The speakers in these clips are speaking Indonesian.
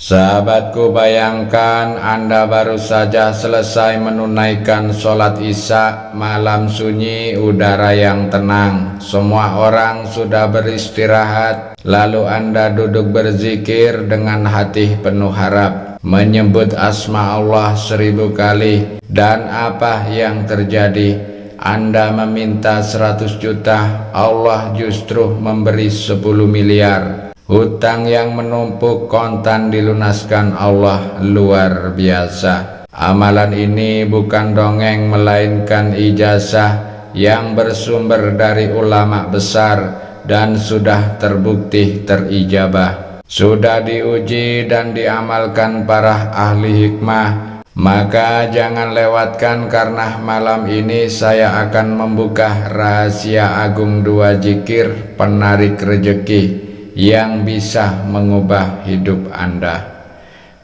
Sahabatku, bayangkan Anda baru saja selesai menunaikan sholat Isya, malam sunyi, udara yang tenang, semua orang sudah beristirahat, lalu Anda duduk berzikir dengan hati penuh harap, menyebut asma Allah 1000 kali, dan apa yang terjadi? Anda meminta 100 juta, Allah justru memberi 10 miliar. Hutang yang menumpuk kontan dilunaskan Allah, luar biasa. Amalan ini bukan dongeng melainkan ijazah yang bersumber dari ulama besar dan sudah terbukti terijabah. Sudah diuji dan diamalkan para ahli hikmah. Maka jangan lewatkan, karena malam ini saya akan membuka rahasia agung 2 zikir penarik rejeki yang bisa mengubah hidup Anda.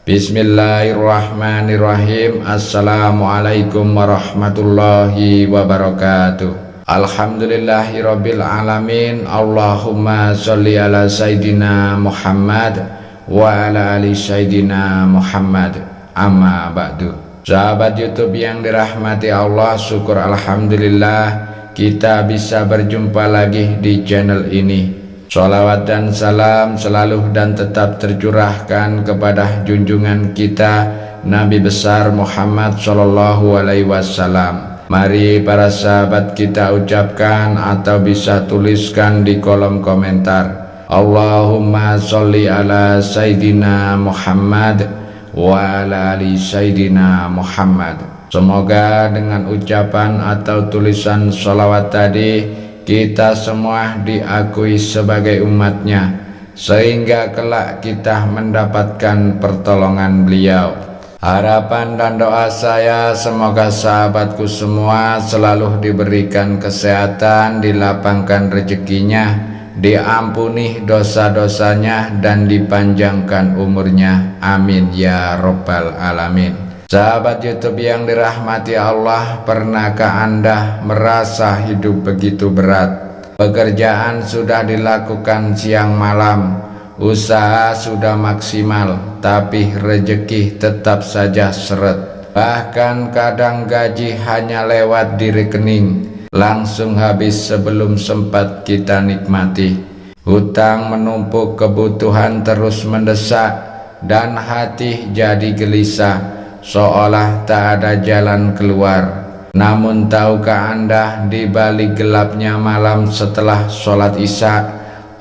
Bismillahirrahmanirrahim. Assalamualaikum warahmatullahi wabarakatuh. Alhamdulillahirabbil alamin. Allahumma sholli ala sayidina Muhammad wa ala ali sayidina Muhammad. Amma ba'du. Sahabat YouTube yang dirahmati Allah, syukur alhamdulillah kita bisa berjumpa lagi di channel ini. Sholawat dan salam selalu dan tetap tercurahkan kepada junjungan kita Nabi besar Muhammad Sallallahu Alaihi Wasallam. Mari para sahabat kita ucapkan atau bisa tuliskan di kolom komentar, Allahumma sholli ala Sayyidina Muhammad wa ala ali Sayyidina Muhammad. Semoga dengan ucapan atau tulisan sholawat tadi kita semua diakui sebagai umatnya, sehingga kelak kita mendapatkan pertolongan beliau. Harapan dan doa saya semoga sahabatku semua selalu diberikan kesehatan, dilapangkan rezekinya, diampuni dosa-dosanya, dan dipanjangkan umurnya. Amin ya robbal alamin. Sahabat YouTube yang dirahmati Allah, pernahkah Anda merasa hidup begitu berat? Pekerjaan sudah dilakukan siang malam, usaha sudah maksimal, tapi rezeki tetap saja seret. Bahkan kadang gaji hanya lewat di rekening, langsung habis sebelum sempat kita nikmati. Hutang menumpuk, kebutuhan terus mendesak, dan hati jadi gelisah, seolah tak ada jalan keluar. Namun tahukah Anda, di balik gelapnya malam setelah sholat Isya,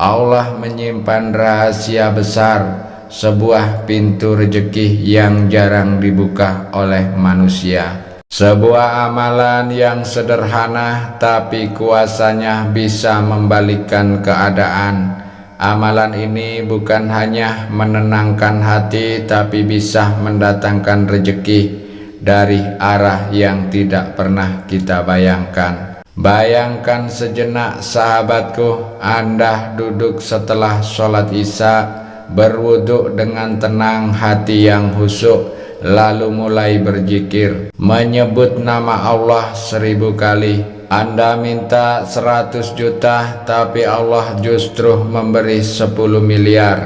Allah menyimpan rahasia besar, sebuah pintu rezeki yang jarang dibuka oleh manusia. Sebuah amalan yang sederhana tapi kuasanya bisa membalikkan keadaan. Amalan ini bukan hanya menenangkan hati, tapi bisa mendatangkan rezeki dari arah yang tidak pernah kita bayangkan. Bayangkan sejenak sahabatku, Anda duduk setelah sholat Isya, berwuduk dengan tenang, hati yang khusyuk, lalu mulai berzikir, menyebut nama Allah 1000 kali. Anda minta 100 juta, tapi Allah justru memberi 10 miliar.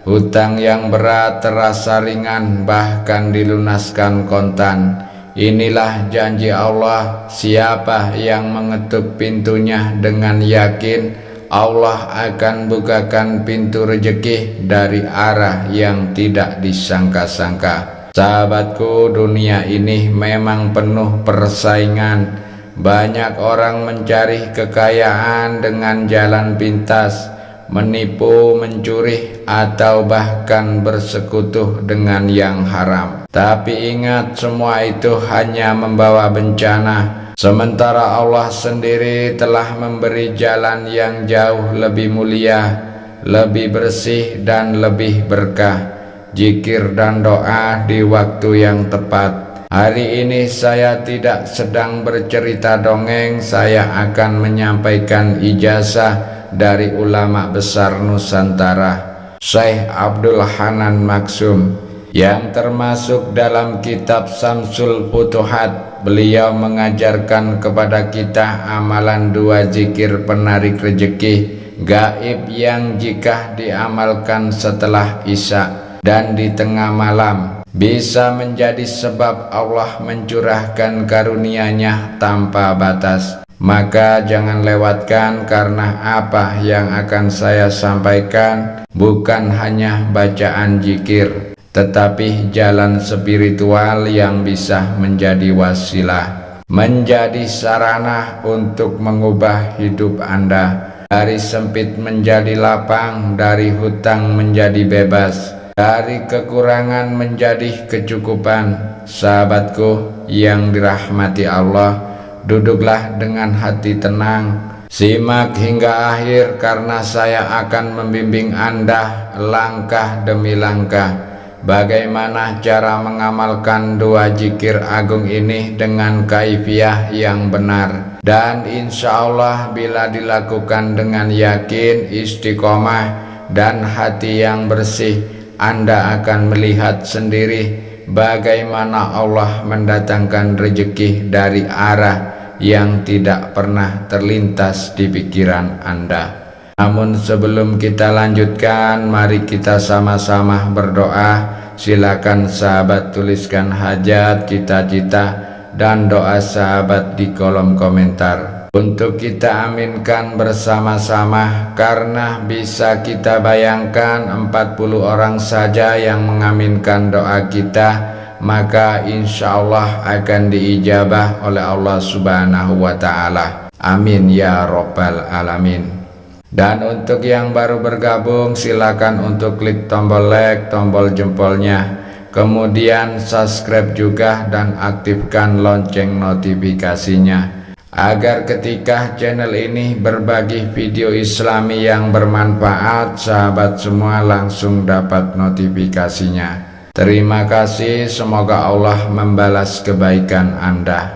Hutang yang berat terasa ringan, bahkan dilunaskan kontan. Inilah janji Allah, siapa yang mengetuk pintunya dengan yakin, Allah akan bukakan pintu rezeki dari arah yang tidak disangka-sangka. Sahabatku, dunia ini memang penuh persaingan. Banyak orang mencari kekayaan dengan jalan pintas, menipu, mencuri, atau bahkan bersekutu dengan yang haram. Tapi ingat, semua itu hanya membawa bencana. Sementara Allah sendiri telah memberi jalan yang jauh lebih mulia, lebih bersih, dan lebih berkah. Zikir dan doa di waktu yang tepat. Hari ini saya tidak sedang bercerita dongeng, saya akan menyampaikan ijazah dari ulama besar Nusantara, Syekh Abdul Hanan Maksum, yang termasuk dalam kitab Syamsul Futuhat. Beliau mengajarkan kepada kita amalan 2 zikir penarik rezeki gaib yang jika diamalkan setelah Isya dan di tengah malam, bisa menjadi sebab Allah mencurahkan karunia-Nya tanpa batas. Maka jangan lewatkan, karena apa yang akan saya sampaikan bukan hanya bacaan zikir, tetapi jalan spiritual yang bisa menjadi wasilah, menjadi sarana untuk mengubah hidup Anda dari sempit menjadi lapang, dari hutang menjadi bebas, dari kekurangan menjadi kecukupan. Sahabatku yang dirahmati Allah, duduklah dengan hati tenang, simak hingga akhir, karena saya akan membimbing Anda langkah demi langkah bagaimana cara mengamalkan dua zikir agung ini dengan kaifiah yang benar. Dan insya Allah bila dilakukan dengan yakin, istiqomah, dan hati yang bersih, Anda akan melihat sendiri bagaimana Allah mendatangkan rezeki dari arah yang tidak pernah terlintas di pikiran Anda. Namun sebelum kita lanjutkan, mari kita sama-sama berdoa. Silakan sahabat tuliskan hajat, cita-cita, dan doa sahabat di kolom komentar untuk kita aminkan bersama-sama, karena bisa kita bayangkan 40 orang saja yang mengaminkan doa kita, maka insya Allah akan diijabah oleh Allah Subhanahu wa Ta'ala. Amin ya Rabbal Alamin. Dan untuk yang baru bergabung, silakan untuk klik tombol like, tombol jempolnya, kemudian subscribe juga dan aktifkan lonceng notifikasinya, agar ketika channel ini berbagi video islami yang bermanfaat, sahabat semua langsung dapat notifikasinya. Terima kasih, semoga Allah membalas kebaikan Anda.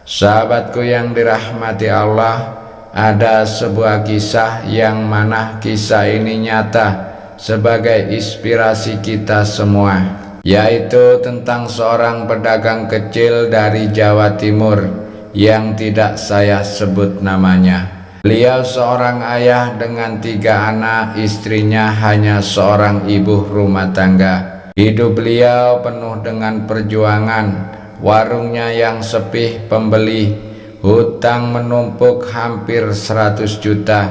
Sahabatku yang dirahmati Allah, ada sebuah kisah yang mana kisah ini nyata sebagai inspirasi kita semua, yaitu tentang seorang pedagang kecil dari Jawa Timur yang tidak saya sebut namanya. Beliau seorang ayah dengan 3 anak, istrinya hanya seorang ibu rumah tangga. Hidup beliau penuh dengan perjuangan, warungnya yang sepi pembeli, hutang menumpuk hampir 100 juta.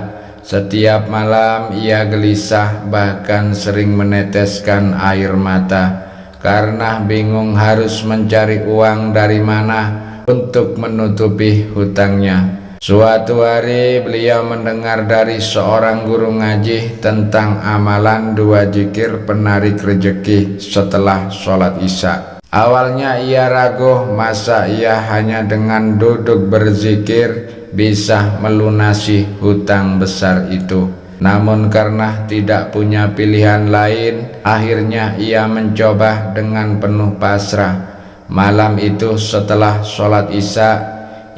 Setiap malam ia gelisah, bahkan sering meneteskan air mata karena bingung harus mencari uang dari mana untuk menutupi hutangnya. Suatu hari beliau mendengar dari seorang guru ngaji tentang amalan 2 zikir penarik rezeki setelah sholat isya. Awalnya ia ragu, masa ia hanya dengan duduk berzikir bisa melunasi hutang besar itu. Namun karena tidak punya pilihan lain, akhirnya ia mencoba dengan penuh pasrah. Malam itu setelah sholat isya,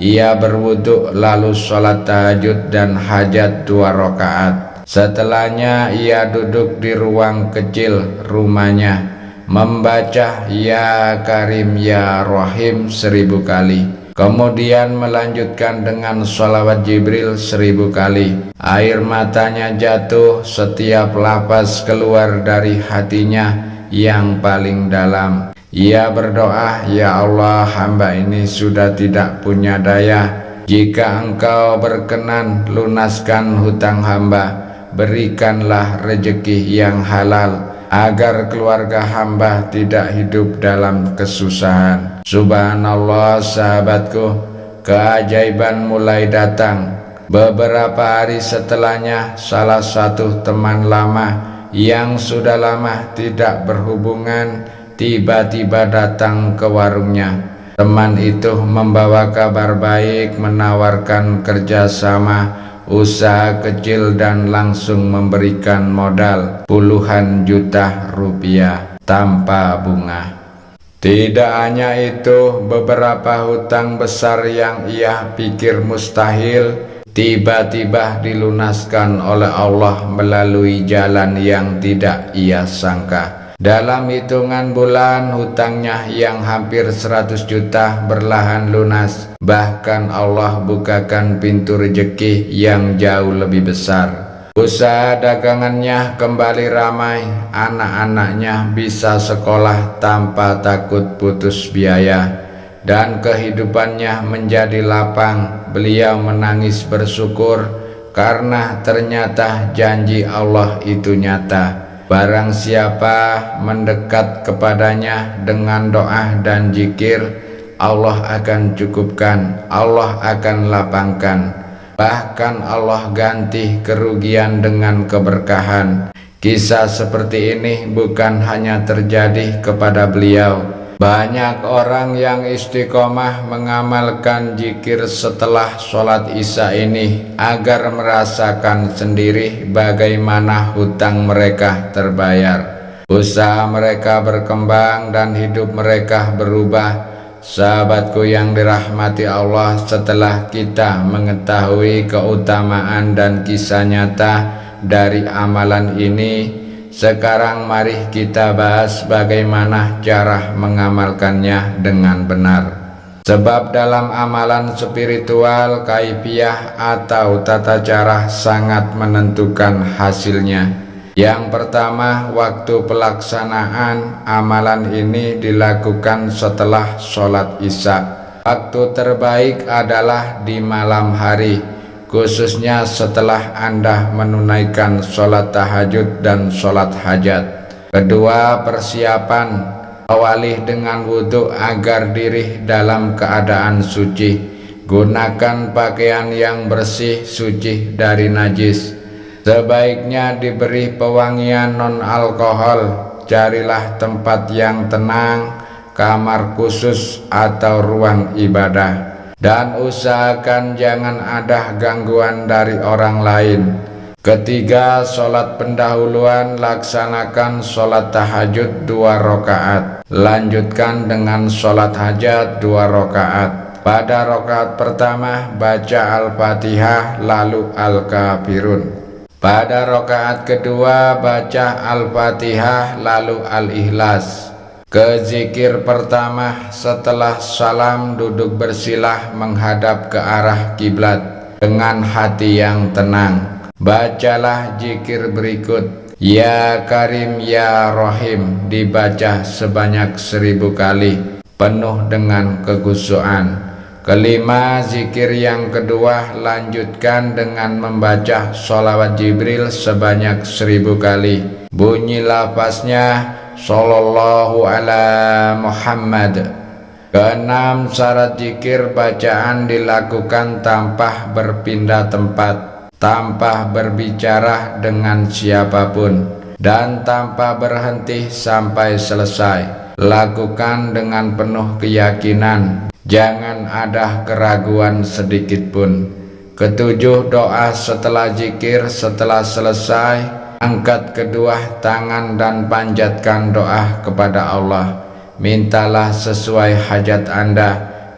ia berwudu lalu sholat tahajud dan hajat 2 rakaat. Setelahnya ia duduk di ruang kecil rumahnya, membaca Ya Karim Ya Rahim 1000 kali. Kemudian melanjutkan dengan sholawat Jibril 1000 kali. Air matanya jatuh setiap lafaz keluar dari hatinya yang paling dalam. Ia berdoa, Ya Allah, hamba ini sudah tidak punya daya. Jika Engkau berkenan, lunaskan hutang hamba. Berikanlah rezeki yang halal, agar keluarga hamba tidak hidup dalam kesusahan. Subhanallah sahabatku, keajaiban mulai datang. Beberapa hari setelahnya, salah satu teman lama yang sudah lama tidak berhubungan tiba-tiba datang ke warungnya. Teman itu membawa kabar baik, menawarkan kerjasama usaha kecil dan langsung memberikan modal puluhan juta rupiah tanpa bunga. Tidak hanya itu, beberapa hutang besar yang ia pikir mustahil tiba-tiba dilunaskan oleh Allah melalui jalan yang tidak ia sangka. Dalam hitungan bulan, hutangnya yang hampir 100 juta berlahan lunas. Bahkan Allah bukakan pintu rezeki yang jauh lebih besar. Usaha dagangannya kembali ramai, anak-anaknya bisa sekolah tanpa takut putus biaya, dan kehidupannya menjadi lapang. Beliau menangis bersyukur karena ternyata janji Allah itu nyata. Barang siapa mendekat kepadanya dengan doa dan zikir, Allah akan cukupkan, Allah akan lapangkan. Bahkan Allah ganti kerugian dengan keberkahan. Kisah seperti ini bukan hanya terjadi kepada beliau. Banyak orang yang istiqomah mengamalkan zikir setelah sholat isya ini agar merasakan sendiri bagaimana hutang mereka terbayar. Usaha mereka berkembang dan hidup mereka berubah. Sahabatku yang dirahmati Allah, setelah kita mengetahui keutamaan dan kisah nyata dari amalan ini, sekarang mari kita bahas bagaimana cara mengamalkannya dengan benar. Sebab dalam amalan spiritual, kaifiyah atau tata cara sangat menentukan hasilnya. Yang pertama, waktu pelaksanaan amalan ini dilakukan setelah sholat isya. Waktu terbaik adalah di malam hari, khususnya setelah Anda menunaikan sholat tahajud dan sholat hajat. Kedua, persiapan. Awali dengan wudhu agar diri dalam keadaan suci. Gunakan pakaian yang bersih, suci dari najis. Sebaiknya diberi pewangian non-alkohol. Carilah tempat yang tenang, kamar khusus atau ruang ibadah, dan usahakan jangan ada gangguan dari orang lain. Ketiga, sholat pendahuluan. Laksanakan sholat tahajud 2 rakaat. Lanjutkan dengan sholat hajat 2 rakaat. Pada rakaat pertama baca Al-Fatihah lalu Al-Kafirun. Pada rakaat kedua baca Al-Fatihah lalu Al-Ikhlas. Ke zikir pertama setelah salam duduk bersilah menghadap ke arah kiblat dengan hati yang tenang. Bacalah zikir berikut. Ya Karim Ya Rahim dibaca sebanyak 1000 kali penuh dengan kekhusyuan. Kelima, zikir yang kedua lanjutkan dengan membaca sholawat Jibril sebanyak 1000 kali. Bunyi lafaznya Sallallahu ala Muhammad. Keenam, syarat zikir bacaan dilakukan tanpa berpindah tempat, tanpa berbicara dengan siapapun, dan tanpa berhenti sampai selesai. Lakukan dengan penuh keyakinan. Jangan ada keraguan sedikit pun. Ketujuh, doa setelah zikir. Setelah selesai, angkat kedua tangan dan panjatkan doa kepada Allah. Mintalah sesuai hajat Anda,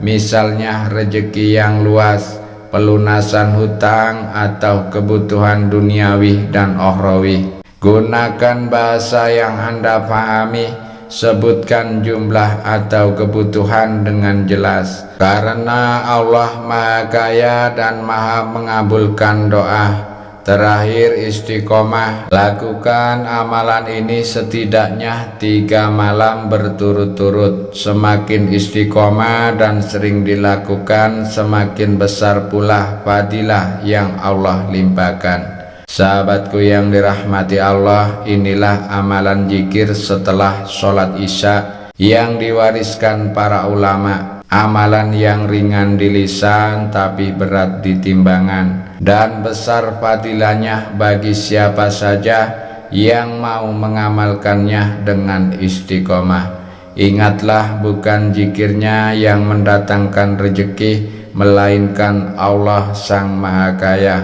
misalnya rezeki yang luas, pelunasan hutang, atau kebutuhan duniawi dan ukhrawi. Gunakan bahasa yang Anda pahami. Sebutkan jumlah atau kebutuhan dengan jelas, karena Allah Maha Kaya dan Maha mengabulkan doa. Terakhir, istiqomah. Lakukan amalan ini setidaknya 3 malam berturut-turut. Semakin istiqomah dan sering dilakukan, semakin besar pula fadilah yang Allah limpahkan. Sahabatku yang dirahmati Allah, inilah amalan zikir setelah sholat isya yang diwariskan para ulama. Amalan yang ringan di lisan tapi berat di timbangan, dan besar fadilahnya bagi siapa saja yang mau mengamalkannya dengan istiqomah. Ingatlah, bukan zikirnya yang mendatangkan rezeki, melainkan Allah Sang Maha Kaya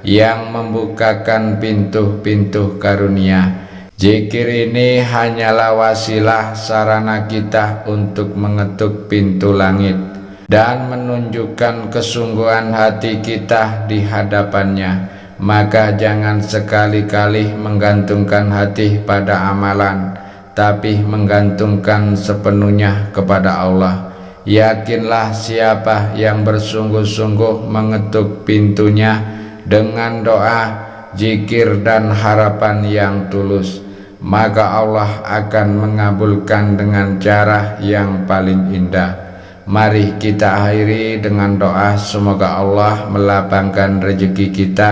yang membukakan pintu-pintu karunia. Zikir ini hanyalah wasilah sarana kita untuk mengetuk pintu langit dan menunjukkan kesungguhan hati kita di hadapannya. Maka jangan sekali-kali menggantungkan hati pada amalan, tapi menggantungkan sepenuhnya kepada Allah. Yakinlah, siapa yang bersungguh-sungguh mengetuk pintunya dengan doa, zikir dan harapan yang tulus, maka Allah akan mengabulkan dengan cara yang paling indah. Mari kita akhiri dengan doa, semoga Allah melapangkan rezeki kita,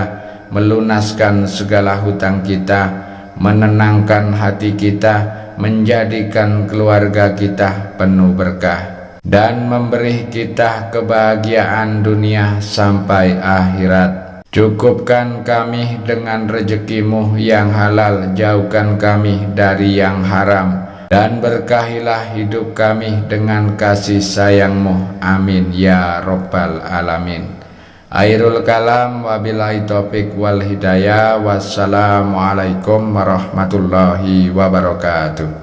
melunaskan segala hutang kita, menenangkan hati kita, menjadikan keluarga kita penuh berkah, dan memberi kita kebahagiaan dunia sampai akhirat. Cukupkan kami dengan rezekimu yang halal, jauhkan kami dari yang haram, dan berkahilah hidup kami dengan kasih sayangmu. Amin ya rabbal alamin. Akhirul kalam, wabillahi taufik wal hidayah. Wassalamualaikum warahmatullahi wabarakatuh.